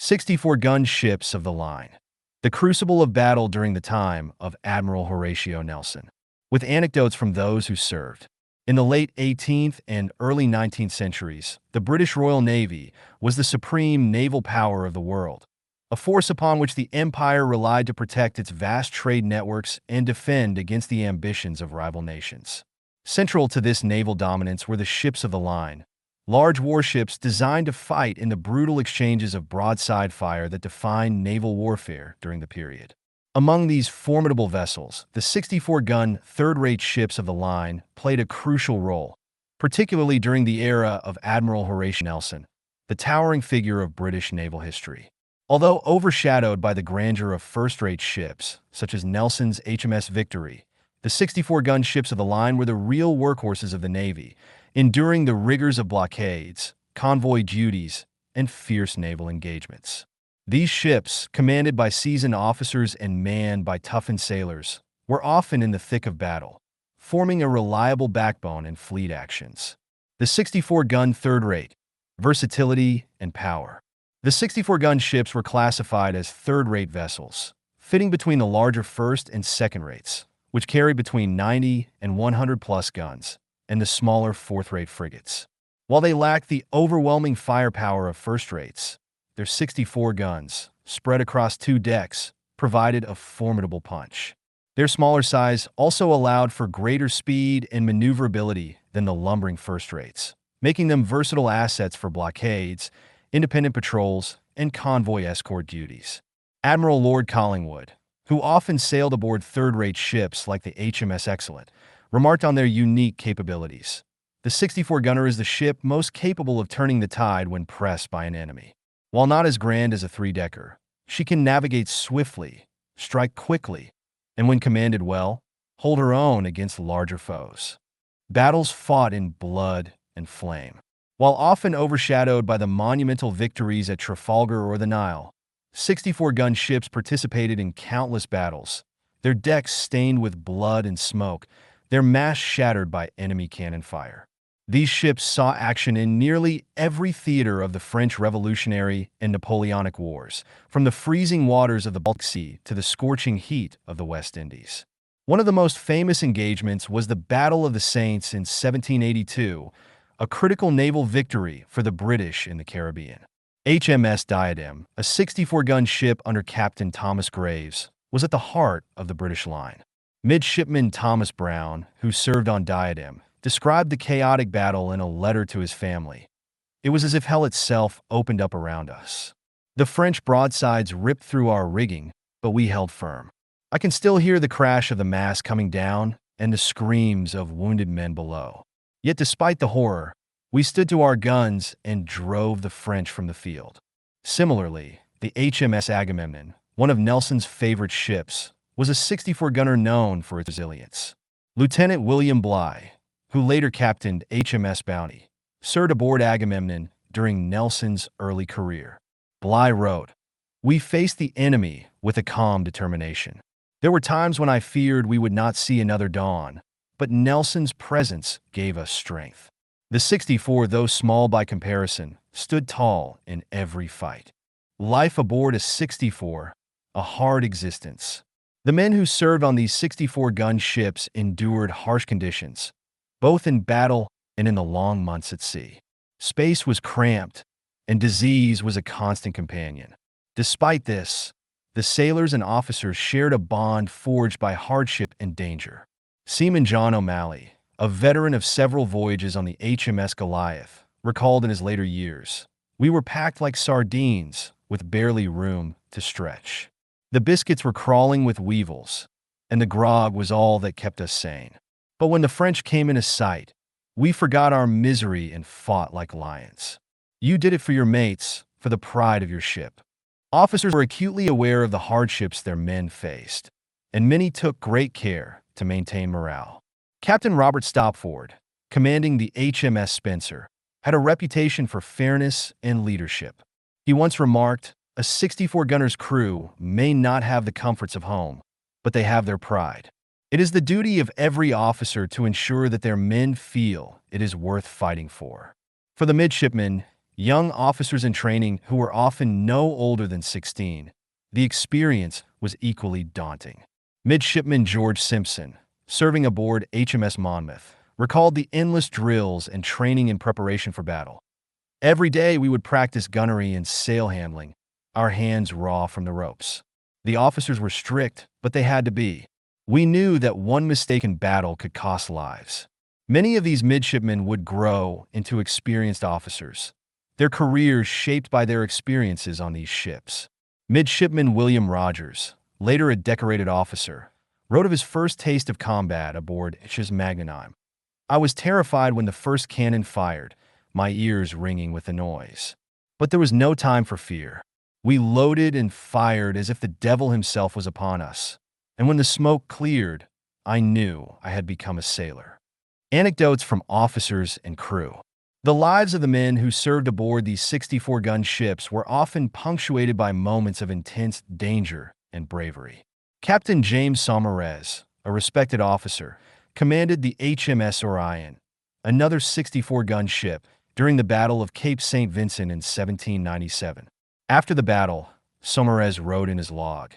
64-gun ships of the line. The crucible of battle during the time of Admiral Horatio Nelson, with anecdotes from those who served. In the late 18th and early 19th centuries, the British Royal Navy was the supreme naval power of the world, a force upon which the empire relied to protect its vast trade networks and defend against the ambitions of rival nations. Central to this naval dominance were the ships of the line, large warships designed to fight in the brutal exchanges of broadside fire that defined naval warfare during the period. Among these formidable vessels, the 64-gun third-rate ships of the line played a crucial role, particularly during the era of Admiral Horatio Nelson, the towering figure of British naval history. Although overshadowed by the grandeur of first-rate ships, such as Nelson's HMS Victory, the 64-gun ships of the line were the real workhorses of the Navy, enduring the rigors of blockades, convoy duties, and fierce naval engagements. These ships, commanded by seasoned officers and manned by toughened sailors, were often in the thick of battle, forming a reliable backbone in fleet actions. The 64-gun third-rate, versatility and power. The 64-gun ships were classified as third-rate vessels, fitting between the larger first and second rates, which carried between 90 and 100-plus guns, and the smaller fourth-rate frigates. While they lacked the overwhelming firepower of first rates, their 64 guns, spread across two decks, provided a formidable punch. Their smaller size also allowed for greater speed and maneuverability than the lumbering first rates, making them versatile assets for blockades, independent patrols, and convoy escort duties. Admiral Lord Collingwood, who often sailed aboard third-rate ships like the HMS Excellent, remarked on their unique capabilities. The 64-gunner is the ship most capable of turning the tide when pressed by an enemy. While not as grand as a three-decker, she can navigate swiftly, strike quickly, and when commanded well, hold her own against larger foes. Battles fought in blood and flame. While often overshadowed by the monumental victories at Trafalgar or the Nile, 64-gun ships participated in countless battles, their decks stained with blood and smoke, their masts shattered by enemy cannon fire. These ships saw action in nearly every theater of the French Revolutionary and Napoleonic Wars, from the freezing waters of the Baltic Sea to the scorching heat of the West Indies. One of the most famous engagements was the Battle of the Saints in 1782, a critical naval victory for the British in the Caribbean. HMS Diadem, a 64-gun ship under Captain Thomas Graves, was at the heart of the British line. Midshipman Thomas Brown, who served on Diadem, described the chaotic battle in a letter to his family. It was as if hell itself opened up around us. The French broadsides ripped through our rigging, but we held firm. I can still hear the crash of the mast coming down and the screams of wounded men below. Yet despite the horror, we stood to our guns and drove the French from the field. Similarly, the HMS Agamemnon, one of Nelson's favorite ships, was a 64-gunner known for its resilience. Lieutenant William Bligh, who later captained HMS Bounty, served aboard Agamemnon during Nelson's early career. Bligh wrote, "We faced the enemy with a calm determination. There were times when I feared we would not see another dawn, but Nelson's presence gave us strength." The 64, though small by comparison, stood tall in every fight. Life aboard a 64, a hard existence. The men who served on these 64-gun ships endured harsh conditions, both in battle and in the long months at sea. Space was cramped, and disease was a constant companion. Despite this, the sailors and officers shared a bond forged by hardship and danger. Seaman John O'Malley, a veteran of several voyages on the HMS Goliath, recalled in his later years, "We were packed like sardines, with barely room to stretch. The biscuits were crawling with weevils, and the grog was all that kept us sane. But when the French came into sight, we forgot our misery and fought like lions. You did it for your mates, for the pride of your ship." Officers were acutely aware of the hardships their men faced, and many took great care to maintain morale. Captain Robert Stopford, commanding the HMS Spencer, had a reputation for fairness and leadership. He once remarked, "A 64-gunner's crew may not have the comforts of home, but they have their pride. It is the duty of every officer to ensure that their men feel it is worth fighting for." For the midshipmen, young officers in training who were often no older than 16. The experience was equally daunting. Midshipman George Simpson, serving aboard HMS Monmouth, recalled the endless drills and training in preparation for battle. Every day we would practice gunnery and sail handling, our hands raw from the ropes. The officers were strict, but they had to be. We knew that one mistake in battle could cost lives. Many of these midshipmen would grow into experienced officers, their careers shaped by their experiences on these ships. Midshipman William Rogers, later a decorated officer, wrote of his first taste of combat aboard HMS Magnanime. "I was terrified when the first cannon fired, my ears ringing with the noise. But there was no time for fear. We loaded and fired as if the devil himself was upon us. And when the smoke cleared, I knew I had become a sailor." Anecdotes from officers and crew. The lives of the men who served aboard these 64-gun ships were often punctuated by moments of intense danger and bravery. Captain James Saumarez, a respected officer, commanded the HMS Orion, another 64-gun ship, during the Battle of Cape St. Vincent in 1797. After the battle, Saumarez wrote in his log,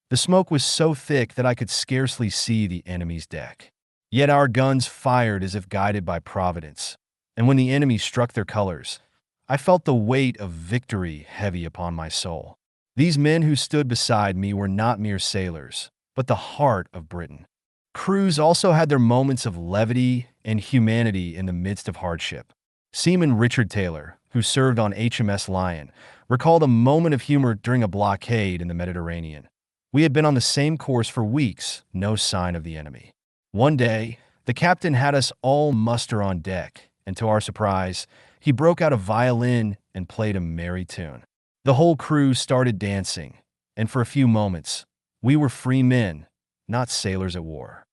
"The smoke was so thick that I could scarcely see the enemy's deck. Yet our guns fired as if guided by Providence, and when the enemy struck their colors, I felt the weight of victory heavy upon my soul." These men who stood beside me were not mere sailors, but the heart of Britain. Crews also had their moments of levity and humanity in the midst of hardship. Seaman Richard Taylor, who served on HMS Lion, recalled a moment of humor during a blockade in the Mediterranean. "We had been on the same course for weeks, no sign of the enemy. One day, the captain had us all muster on deck, and to our surprise, he broke out a violin and played a merry tune. The whole crew started dancing, and for a few moments, we were free men, not sailors at war."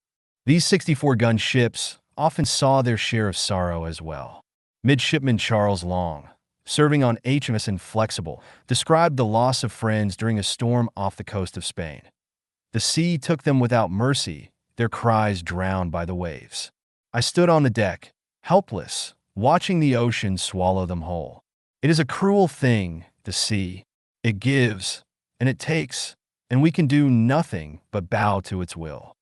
These 64-gun ships often saw their share of sorrow as well. Midshipman Charles Long, serving on HMS Inflexible, described the loss of friends during a storm off the coast of Spain. "The sea took them without mercy, their cries drowned by the waves. I stood on the deck, helpless, watching the ocean swallow them whole. It is a cruel thing, the sea. It gives, and it takes, and we can do nothing but bow to its will."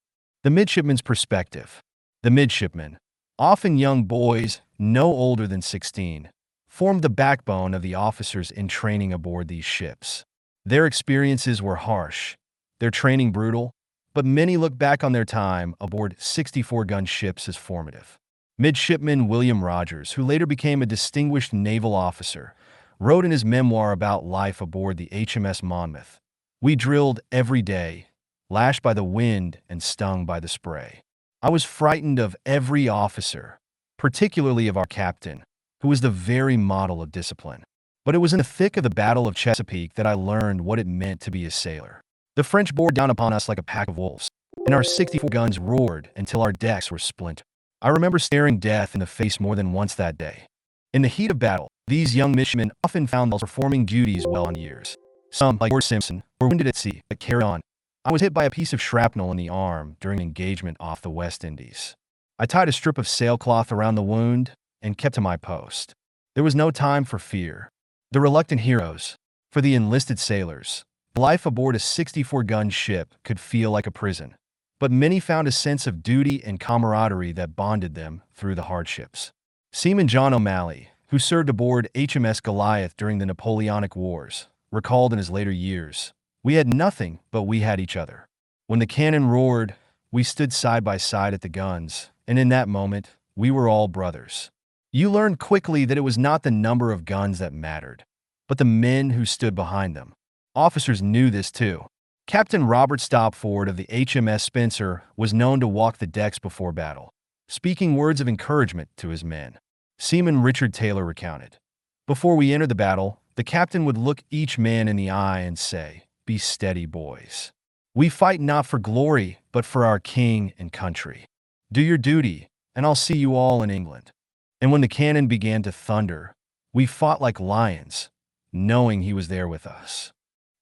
The midshipman's perspective. The midshipmen, often young boys, no older than 16, formed the backbone of the officers in training aboard these ships. Their experiences were harsh, their training brutal, but many look back on their time aboard 64-gun ships as formative. Midshipman William Rogers, who later became a distinguished naval officer, wrote in his memoir about life aboard the HMS Monmouth, "We drilled every day, lashed by the wind and stung by the spray. I was frightened of every officer, particularly of our captain, who was the very model of discipline. But it was in the thick of the Battle of Chesapeake that I learned what it meant to be a sailor. The French bore down upon us like a pack of wolves, and our 64 guns roared until our decks were splintered. I remember staring death in the face more than once that day. In the heat of battle, these young midshipmen often found themselves performing duties well on years. Some, like George Simpson, were wounded at sea, but carried on. I was hit by a piece of shrapnel in the arm during an engagement off the West Indies. I tied a strip of sailcloth around the wound and kept to my post. There was no time for fear. The reluctant heroes, for the enlisted sailors, life aboard a 64-gun ship could feel like a prison, but many found a sense of duty and camaraderie that bonded them through the hardships. Seaman John O'Malley, who served aboard HMS Goliath during the Napoleonic Wars, recalled in his later years, "We had nothing, but we had each other. When the cannon roared, we stood side by side at the guns, and in that moment, we were all brothers." You learned quickly that it was not the number of guns that mattered, but the men who stood behind them. Officers knew this too. Captain Robert Stopford of the HMS Spencer was known to walk the decks before battle, speaking words of encouragement to his men. Seaman Richard Taylor recounted, "Before we entered the battle, the captain would look each man in the eye and say, 'Be steady, boys. We fight not for glory, but for our king and country. Do your duty, and I'll see you all in England.' And when the cannon began to thunder, we fought like lions, knowing he was there with us."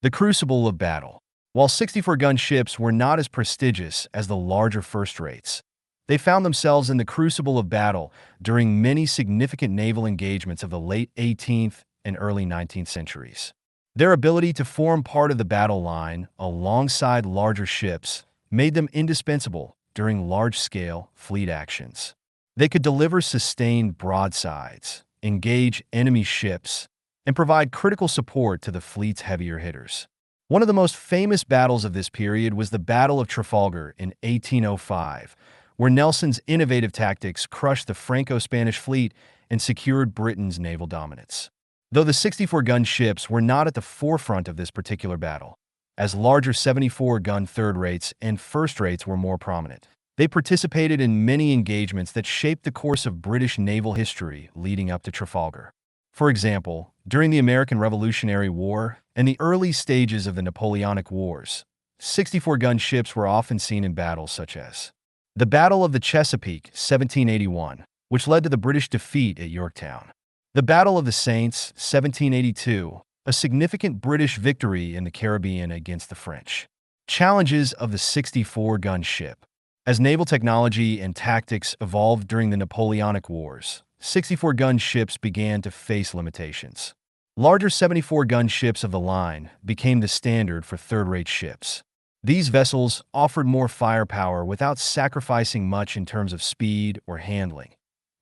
The Crucible of Battle. While 64-gun ships were not as prestigious as the larger first rates, they found themselves in the crucible of battle during many significant naval engagements of the late 18th and early 19th centuries. Their ability to form part of the battle line alongside larger ships made them indispensable during large-scale fleet actions. They could deliver sustained broadsides, engage enemy ships, and provide critical support to the fleet's heavier hitters. One of the most famous battles of this period was the Battle of Trafalgar in 1805, where Nelson's innovative tactics crushed the Franco-Spanish fleet and secured Britain's naval dominance. Though the 64-gun ships were not at the forefront of this particular battle, as larger 74-gun third rates and first rates were more prominent, they participated in many engagements that shaped the course of British naval history leading up to Trafalgar. For example, during the American Revolutionary War and the early stages of the Napoleonic Wars, 64-gun ships were often seen in battles such as the Battle of the Chesapeake, 1781, which led to the British defeat at Yorktown. The Battle of the Saints, 1782, a significant British victory in the Caribbean against the French. Challenges of the 64-gun ship. As naval technology and tactics evolved during the Napoleonic Wars, 64-gun ships began to face limitations. Larger 74-gun ships of the line became the standard for third-rate ships. These vessels offered more firepower without sacrificing much in terms of speed or handling,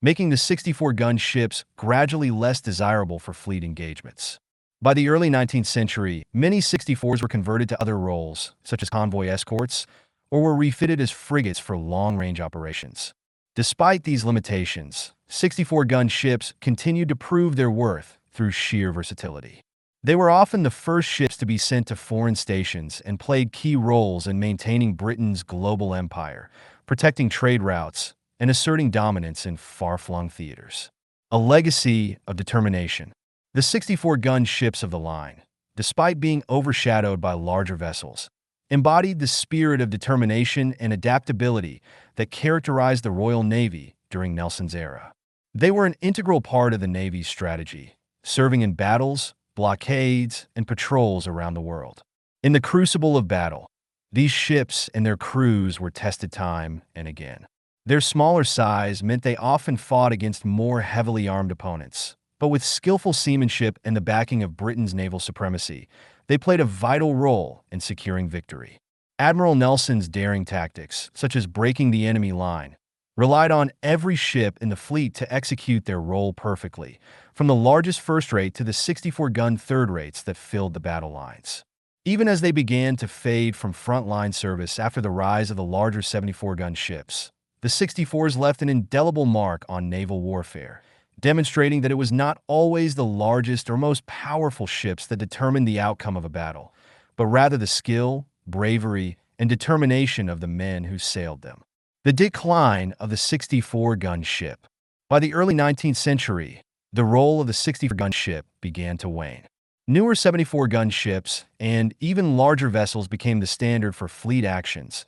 making the 64-gun ships gradually less desirable for fleet engagements. By the early 19th century, many 64s were converted to other roles, such as convoy escorts, or were refitted as frigates for long-range operations. Despite these limitations, 64-gun ships continued to prove their worth through sheer versatility. They were often the first ships to be sent to foreign stations and played key roles in maintaining Britain's global empire, protecting trade routes, and asserting dominance in far-flung theaters. A legacy of determination. The 64-gun ships of the line, despite being overshadowed by larger vessels, embodied the spirit of determination and adaptability that characterized the Royal Navy during Nelson's era. They were an integral part of the Navy's strategy, serving in battles, blockades, and patrols around the world. In the crucible of battle, these ships and their crews were tested time and again. Their smaller size meant they often fought against more heavily armed opponents, but with skillful seamanship and the backing of Britain's naval supremacy, they played a vital role in securing victory. Admiral Nelson's daring tactics, such as breaking the enemy line, relied on every ship in the fleet to execute their role perfectly, from the largest first rate to the 64-gun third rates that filled the battle lines. Even as they began to fade from front-line service after the rise of the larger 74-gun ships, the 64s left an indelible mark on naval warfare, demonstrating that it was not always the largest or most powerful ships that determined the outcome of a battle, but rather the skill, bravery, and determination of the men who sailed them. The decline of the 64-gun ship. By the early 19th century, the role of the 64-gun ship began to wane. Newer 74-gun ships and even larger vessels became the standard for fleet actions,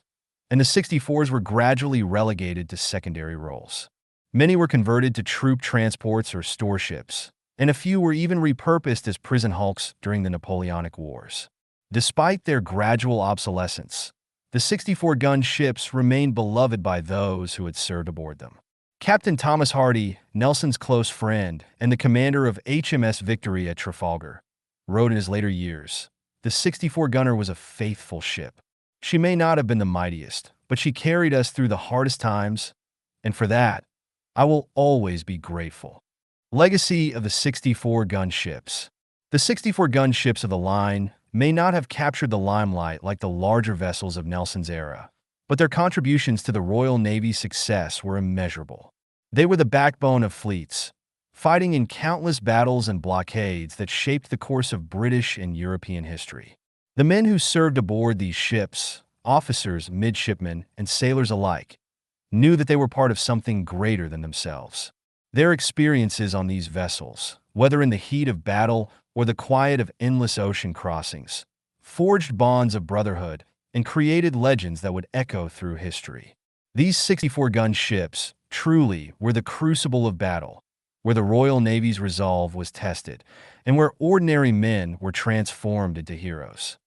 and the 64s were gradually relegated to secondary roles. Many were converted to troop transports or store ships, and a few were even repurposed as prison hulks during the Napoleonic Wars. Despite their gradual obsolescence, the 64-gun ships remained beloved by those who had served aboard them. Captain Thomas Hardy, Nelson's close friend and the commander of HMS Victory at Trafalgar, wrote in his later years, "The 64-gunner was a faithful ship. She may not have been the mightiest, but she carried us through the hardest times, and for that, I will always be grateful." Legacy of the 64-gun ships. The 64-gun ships of the line may not have captured the limelight like the larger vessels of Nelson's era, but their contributions to the Royal Navy's success were immeasurable. They were the backbone of fleets, fighting in countless battles and blockades that shaped the course of British and European history. The men who served aboard these ships, officers, midshipmen, and sailors alike, knew that they were part of something greater than themselves. Their experiences on these vessels, whether in the heat of battle or the quiet of endless ocean crossings, forged bonds of brotherhood and created legends that would echo through history. These 64-gun ships truly were the crucible of battle, where the Royal Navy's resolve was tested and where ordinary men were transformed into heroes.